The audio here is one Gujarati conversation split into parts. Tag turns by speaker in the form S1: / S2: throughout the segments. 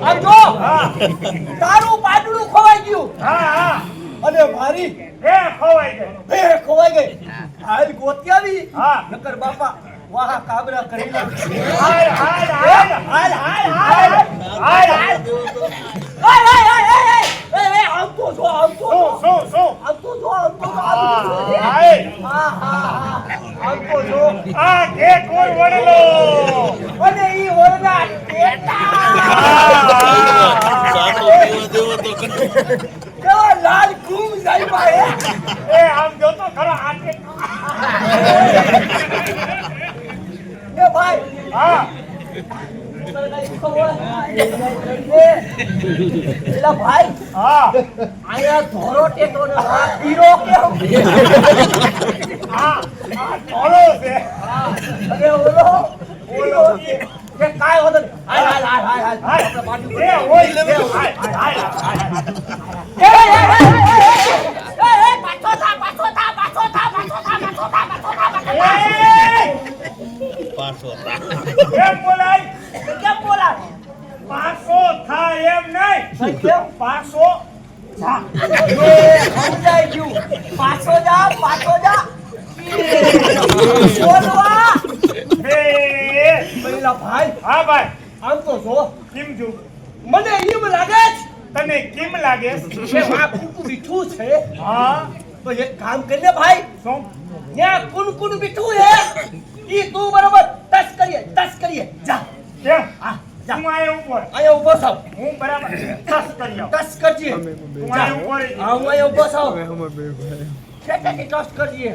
S1: આમ જો તારું પાટલું ખોવાઈ ગયું. અને મારી ખોવાઈ ગઈ. હાલ ગોતી આવી. નકર બાપા વાહ કાબરા કરી લે. લાલ ઘૂમ જાય ભાઈ. આમ જો તો ખરો હાથે એ ભાઈ. એલા ભાઈ આયા ધોરો ટેટો ને હીરો કેમ? ધોરો છે. અરે ઓલો કે કાય હોતો હાય આપણે પાટી એ ઓય પાછો થા કેમ બોલાય પાછો થા એમ નહીં કેમ પાછો થા સમજાઈ ગયું. પાછો જા બોલવા પેલા ભાઈ. હા ભાઈ આમ તો જો કેમ જો મને એમ લાગે તને કેમ લાગે કે આ કુકુ બીઠું છે. હા તો એક કામ કરીને ભાઈ શું ત્યાં કુન બીઠું હે ઈ તું બરોબર ટચ કરીએ જા કેમ હા જા હું આયા ઉભો થાવ. હું બરાબર ટચ કરજે. તું આયા ઉભો રહી. હા હું આયા ઉભો થાવ. કે ટચ કરજે.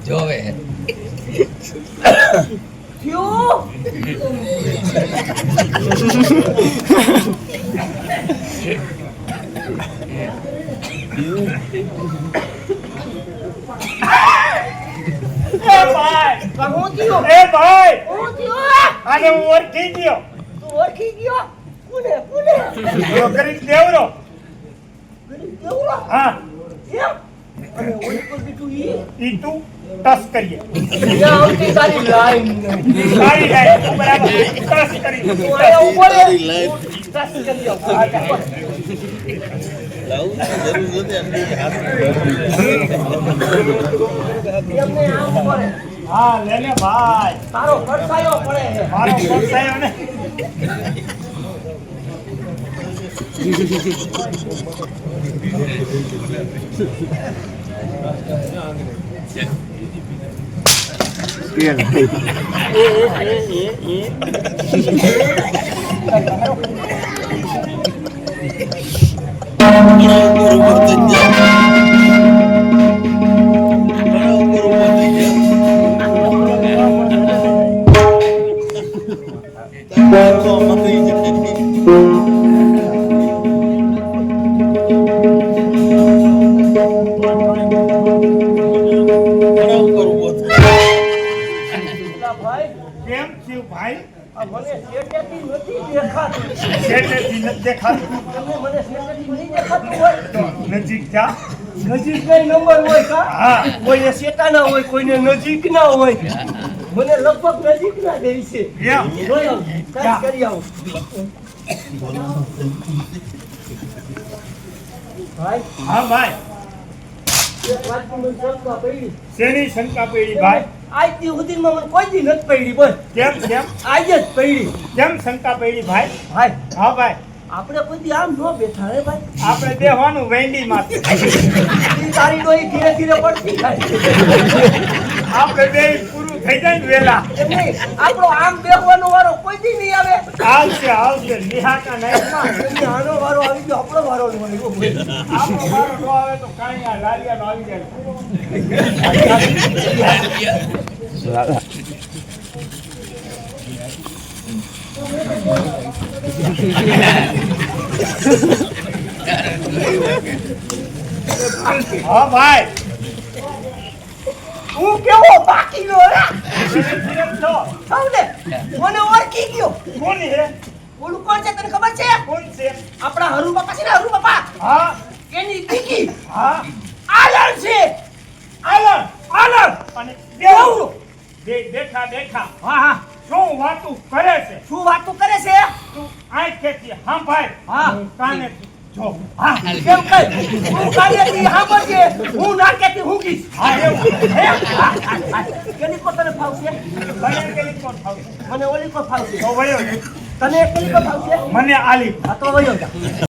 S2: જોવે
S1: ક્યું આને ઓળખી ગયો. તું ઓળખી ગયો? કોને ગરીબ દેવરો. હા કેમ? અને ઓલી પર બીટું ઈ તું ટચ કરીએ. યા આવતી તારી લાઈન બરાબર ટચ કરી. આયા ઉપર ટચ કરી આવ. લાવું જરૂર નથી આની હાથ એમને આમ કરે. હા લેને ભાઈ તારો પડછાયો પડે છે. મારો પડછાયો ને નજીક કઈ નંબર હોય કા? હા કોઈ શેતા ના હોય, કોઈને નજીક ના હોય. મને લગભગ નજીક ના દે છે. કરી આવું ભાઈ. હા ભાઈ એક વાત મને શંકા પડી. શેની શંકા પડી ભાઈ? આજથી સુધીમાં મને કોઈ દી નથી પડી. બોલ કેમ? આજે જ પડી. કેમ શંકા પડી ભાઈ? હા ભાઈ આપણે કોઈ દી આમ ન બેઠા હે ભાઈ. આપણે બેહવાનું વેંડી માં. તારી ડોઈ ધીરે ધીરે પડતી થાય. આપણે બે પૂરું થઈ જાય ને વેલા. આપણો આમ બેહવાનો વારો કોઈ દી નહીં આવે. આવશે નિહાકા નહીં. આનો વારો આવી ગયો, આપણો વારો નહીં. આપણો વારો ન આવે તો કાંઈ આ લાલિયાનો આવી જાય. હા ભાઈ હું કેવો બાકી નો રે મને ઓળખી ગયો. કોણ છે? ઓલું કોણ છે તને ખબર છે? કોણ છે? આપણા હરુ બાપા છે ને, હરુ બાપા. હા એની દીકી. હા આ
S2: કોણ છે?
S1: આલર
S2: આલર
S1: અને
S2: કેવડો?
S1: દેખા દેખા
S2: હા હા
S1: શું વાતું કરે છે
S2: શું વાતો કરે છે?
S1: તું આંખેથી સાંભળ
S2: હા.
S1: કાનેથી જો
S2: હા કેમ કઈ તું કાનેથી સાંભળજે હું નાકેથી ઊંઘીશ.
S1: હા એવું
S2: હે? હા, હા, હા. કેની કો તને ફાવશે?
S1: મને કેલી કોણ ફાવશે
S2: મને ઓલી કો ફાવશે.
S1: તો વયો જા.
S2: તને કેની કો ફાવશે?
S1: મને આલી
S2: હા તો વયો જા.